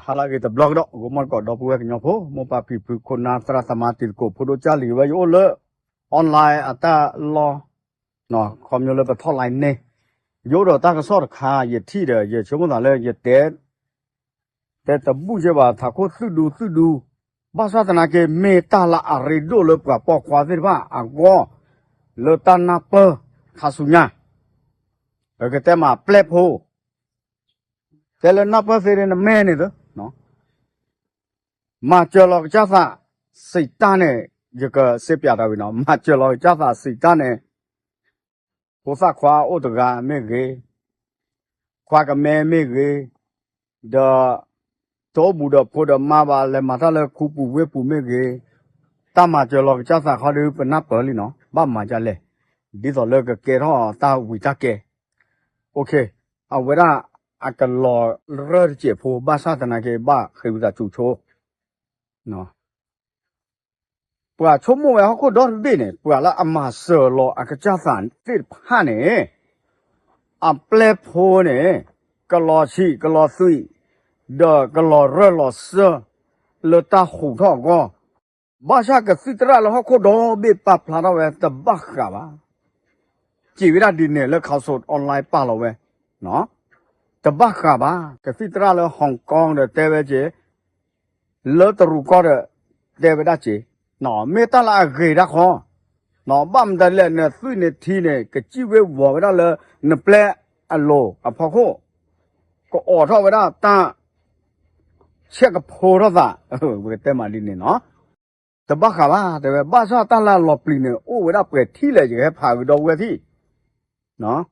halagi the blog dok gomor ko dok puwe nyopo mo pa pi pu kona sra samati ko photo chali wa yo le online ata lo no khom yo le pa thot line ne yo do ta ka so kha ye thi de ye chom da le ye te ta bu je ba tha ko su du ba sa tana ke me ta la a re do le pa po khwa se ba a go le ta na pe kha su nya ke te ma plep ho thế là nó phải về nó mê này đó nó mà chờ lo chắc là sĩ ta này giờ cái xếp biểu đâu nó mà chờ lo chắc là sĩ ta này cố sa khóa ô tô ga mê ghê khóa cái mê ghê đó tổ bù đó phụ đó mà bà lại mà ta là khu bù với bù mê ghê ta mà chờ lo chắc là họ đi bên nắp bờ đi nó ba mà trả lệ đi rồi lơ cái kia đó ta hủy ta kia ok à vậy đó à cái lò rơ chế phô ba sa tana cái ba khi bây giờ chủ chô nó bữa chôm mua họ có đốt bên này bữa là mà sờ lò à cái cha sản tết ha này à ple phô này cái lò chi cái lò suy đờ cái lò rơ lò sơ lơ ta hủ thọ go ba sa cái suy tra là họ có đốt bên ba phá đâu vậy tập bác cả ba chỉ vì là đi này là khảo sát online ba đâu vậy nó tập bác cả ba cái phi tra là Hong Kong de tê về chế lỡ tàu có de tê về đã chế nó mấy ta là ghê đã khó nó băm ta lên nè suy nè thi nè cái chi về vỏ đó là nè ple alo à phao khô có ở thôi đó ta check cái phô đó ra cái tên mà đi nè nó tập bác cả ba tê về ba sao ta là lọp lì nè ô về đó cái thi là gì cái phao cái đầu cái thi nó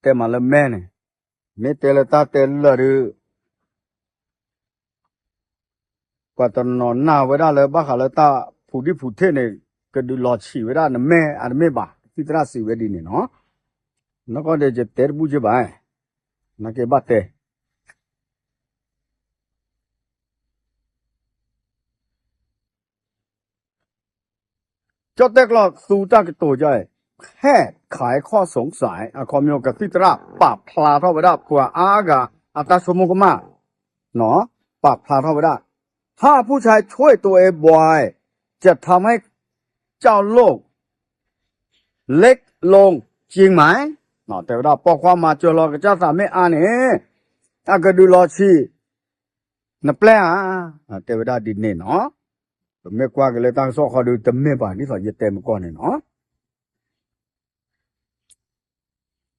tên mà là mẹ này mấy tên là ta tên là được qua tuần nó nào với đó là bác hỏi là ta phụ đi phụ thế này cái đứa lọt xì với đó là mẹ bà thì ta xì với đi này nó có để cho tết bù cho bà nó cái bát tê cho tết là su ta cái tổ chơi แค่ขายข้อสงสัยคอมโยกับฟิตราปรับพลาเท่าไปได้ผัวอากาอัตสมมุกมาเนาะปรับพลาเท่าไปได้ถ้าผู้ชายช่วยตัวเองบ่อยจะทำให้เจ้าโลกเล็กลงจริงไหมเนาะแต่ว่าปอกความมาเจอรอกับเจ้าสามีอันนี้ถ้าก็ดูรอชีนับแปลแต่ว่าดินเนี่ยเนาะไม่กว่ากันเลยตั้งโซ่เขาดูเต็มไม่ป่ะนี่สอนยึดเต็มก่อนเนี่ยเนาะ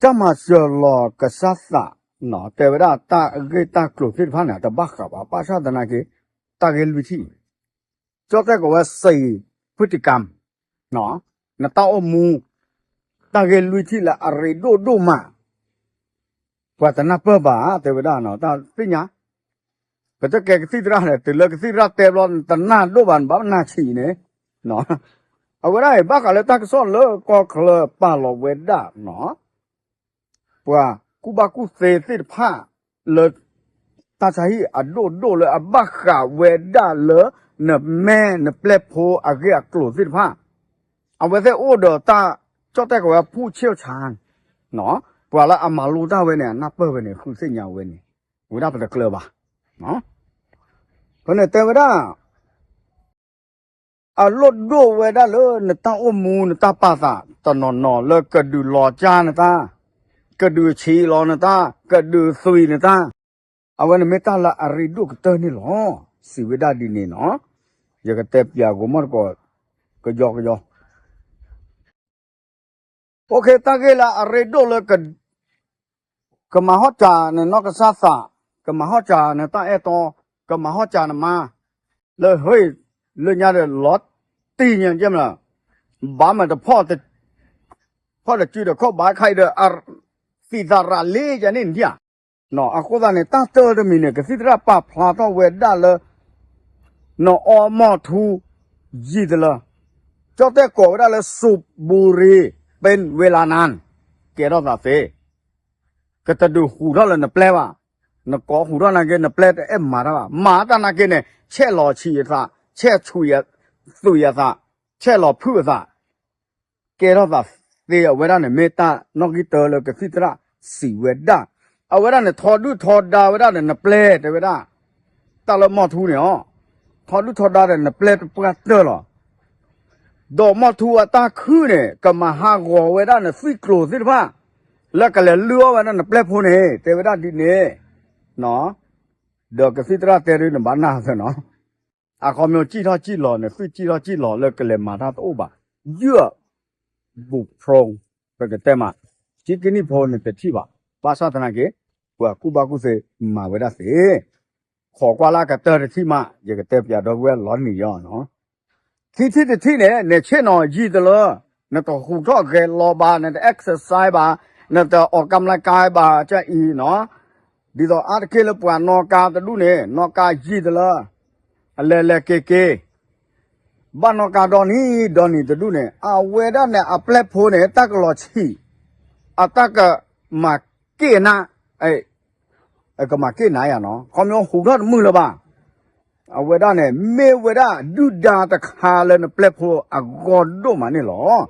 จะมาเจอรอกษัตริย์เนาะแต่ว่าตาเกตากลุ่มที่พันเนี่ยแต่บ้ากับว่าป้าชาตินาเกตาเกลวิธีจะแต่ก็ว่าสี่พฤติกรรมเนาะนาตาอมูตาเกลวิธีละอะไรดูมาว่าแต่นับเพิ่มบ้าแต่ว่าเนาะตาสิญาก็จะแก่สิระเนี่ยตื่นเลยสิระเต็มร้อนแต่หน้าดูบันบ้าหน้าฉีเนี่ยเนาะเอาไว้ได้บ้ากับเลยตาก็ซ่อนเลยก็เคลป้าหลอกเวด้าเนาะว่ากูบากูเสสิผ้าเลยตาใช้อดูเลยบ้าขาเวด้าเลยเนแม่เนเปลโพอาเกะกลุ่มสิผ้าเอาไว้เสโอเดอตาเจ้าแต่ก็ว่าผู้เชี่ยวชาญเนาะว่าละอามาลูตาเวเนี่ยนับเปอร์เวเนี่ยคือเส้นยาวเวเนี่ยกูได้เป็นเกลือบ่ะเนาะเพราะเนี่ยแต่ว่าลดดูเวด้าเลยเนตาอมูเนตาปาตาตอนนอนเลยก็ดูหล่อจานตาก็ดูชีรอนะตาก็ดูซุยนะตาเอาไว้ในเมตาละอะไรดูก็เตอร์นี่หรอสิเวดาดีนี่เนาะอย่าก็เตะยากูมันก็ยอกโอเคตาเกละอะไรดูเลยก็มาฮอจาเนี่ยนอกก็ซาซาก็มาฮอจาเนี่ยตาตอก็มาฮอจานะมาเลยเฮ้ยเลยญาติลอตตีเนี่ยใช่มั้ยล่ะบ้ามันจะพ่อจะจืดข้อบายใครเด้อสิซาราเลจะนี่เนี่ยเนาะအခုကနဲ့တတ်တော်တယ်မင်းနဲ့ကစိတရပဖလာတော့ဝဲဒါလနော်အော်မော်ထူကြည့်တယ်လားကြောက်တဲ့ကောဒါလစုဘူရီเป็นเวลานานแกรอดาเฟก็จะดูหูเราเลยนะแปลว่านกอหูเรานะแกนะแปลแต่มาแล้วมาตานะแกเนี่ยแช่หล่อชีซะแช่ชุยสุยซะแช่หล่อพื้ซะแกรอดาเดียวเวลาเนี่ยเมตานอกกิเตอร์เลยก็สิตระสีเวดาเอาเวลาเนี่ยทอดาเวลาเนี่ยนะแปลแต่เวลา ta là mò thu này ó thọ lúc thọ đa là plei plei tơ lo đồ mò thu ta khứ này cầm mà ha gò với đó là phi close thế ba là cái là lừa với đó là plei phô này thế với đó đi nè nó được cái phi ra tê rồi là bán nào rồi nó à còn nhiều chi lò này phi chi lò là cái là mà ta ô bà dưa bục phong cái tên mà chỉ cái này phô này phải chi bà ba sao thằng này cái của cô ba cô sẽ mà với đó sẽขอqua la cái tờ thì mà giờ cái tờ bây giờ quên lón mì giò nó thì này này chuyện nó gì đó là nó tao hú cho cái lo ba này exercise ba nó tao ở cầm lại cái ba cho ý nó đi đó ăn cái là buồn nó cá tao đu này nó cá gì đó là lẹ kê ba nó cá đòn hi tao đu này à về đó này à plei phô này ta cái lo chi à ta cái mà kia na ấy cái mà cái này à nó không có hú đó mưa là ba à về đó này mẹ về đó đu đa ta khá lên plei phô à gòn đô mà này lo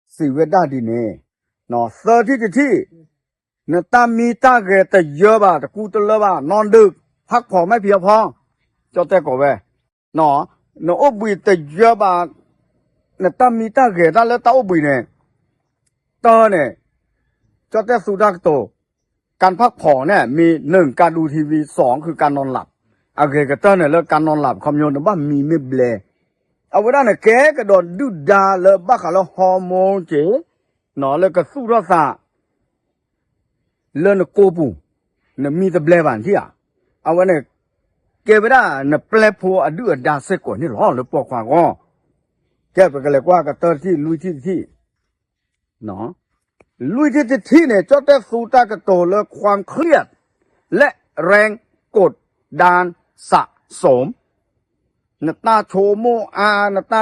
si về đó đi nè nó sơ thì nó ta mi ta cái ta dơ ba ta cụ ta lơ ba non được hắc phò mấy phía phò cho tay cổ về nó ốp bì ta dơ ba nó ta mi ta cái ta lơ ta ốp bì này tơ này cho tayสุดาโตการพักผ่อนเนี่ยมีหนึ่งการดูทีวีสองคือการนอนหลับโอเคก็เตอร์เนี่ยแล้วการนอนหลับคำโยนบ้ามีไม่เบลเอาไว้ได้เนี่ยแกก็โดนดูดาเลยบ้าขาแล้วฮอร์โมนเจ๋หนอเลยก็สู้รสะเลื่อนโกปูเนี่ยมีแต่เบลบันที่อ่ะเอาไว้เนี่ยแกไปได้เนี่ยเปลพัวอดูดาเสกว่านี่หรอหรือปอกควางก็แกไปกันเลยว่าก็เตอร์ที่ลุยที่หนอลุยที่เนี่ยเจ้าแต่สูตากระโตเลยความเครียดและแรงกดดานสะสมนตาโชโมอานตา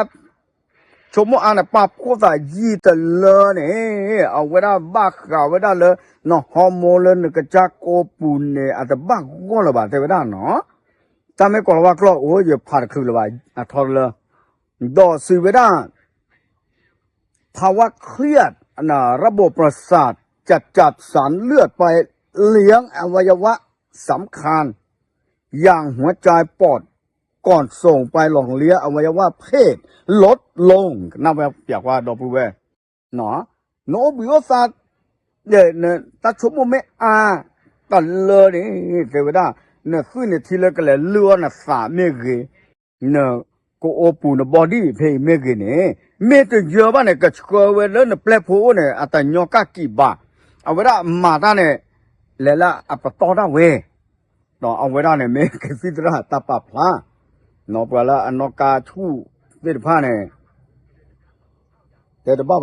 โชโมอาเนี่ยปับโคตรยีตเลยเนี่ยเอาไว้ได้บ้าเอาไว้ได้เลยเนาะฮอร์โมนเลยเนี่ยกระจากโกปูนเนี่ยอาจจะบ้าก็เลยบ้าแต่ไว้ได้เนาะแต่ไม่ก่อนว่าก็โอ้ยผ่านคือเลยบ้าอ่ะทอดเลยดอซื้อไว้ได้ภาวะเครียดน่ะระบบประสาทจัดสารเลือดไปเลี้ยงอวัยวะสำคัญอย่างหัวใจปอดก่อนส่งไปหล่อเลี้ยงอวัยวะเพศลดลงนั่นแปลว่าดอปูเวเนาะโนบิโอซาเนี่ยตัดชั่วโมงไม่ตัดเลยนี่เดี๋ยวได้เนี่ยขึ้นเนี่ยทีละก็เลยเลือดน่ะสาไม่เกยเนี่ยก็โอปูเนี่ยบอดี้เพย์ไม่เกยเนี่ยเมื่อจะเยอะบ้านเนี่ยก็ชัวร์เวลาเนี่ยเปลโพเนี่ยอาจจะยอกกี่บาเอาไว้ได้มาได้เนี่ยแล้วละอัปตอได้เว้เนาะเอาไว้ได้เนี่ยเมื่อกี้สิตระตาปะพลาเนาะเวลาอันนกาทูเด็ดผ้าเนี่ยแต่บ้า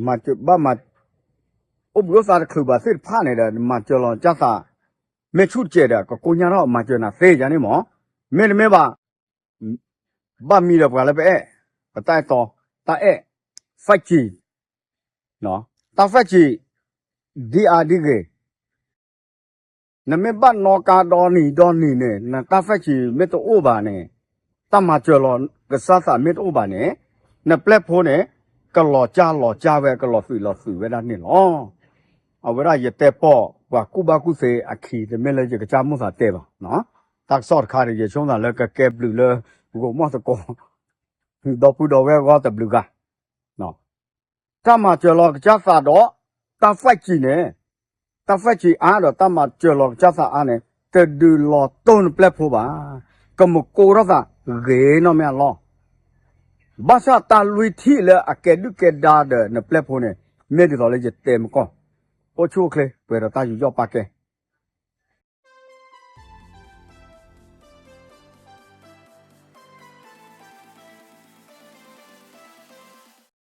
มาจุดบ้ามาอุบยศาสตร์คือบาสิผ้าเนี่ยเดี๋ยวมาเจริญจัตตาไม่ชุดเจเด้ก็กุญญาเรามาเจอหน้าเสียจังนี่หมอเมื่อบ้ามีเรื่องอะไรไปตายต่อตาไฟจีเนาะตาไฟจีดีเกนั่นไม่บ้านนอกาดอนนี่เนี่ยนั่นตาไฟจีไม่ต้องโอบาเนี่ยตามาเจอหลอนก็ซาไม่ต้องโอบาเนี่ยนั่นเปลโพเนี่ยก็หล่อจ้าเว้ก็หล่อสื่อเวลานี่หรอเอาเวลาอย่าเตะปอว่ากูบากูเสอขีแต่ไม่เลยจะจ้ามุสาเตะป่ะเนาะตักซอดคาเดียช่วงนั้นแล้วก็แก็บหรือเลยกูมอสโกดอปูดอเวก็แต่บลูกะเนาะถ้ามาเจอหลอกจ้าสาดอตาไฟจีเนี่ยตาไฟจีดอตามาเจอหลอกจ้าสาเนี่ยแต่ดูหลอต้นเปลโพบ่าก็มุโกรสะเกนอไม่หรอบ้าชาตาลุยที่เลยอะแกดูแกดาเดเนี่ยเปลโพเนี่ยเมื่อที่เราเลยจะเต็มก็โอชูเคลเปิดตาอยู่ยอปากแก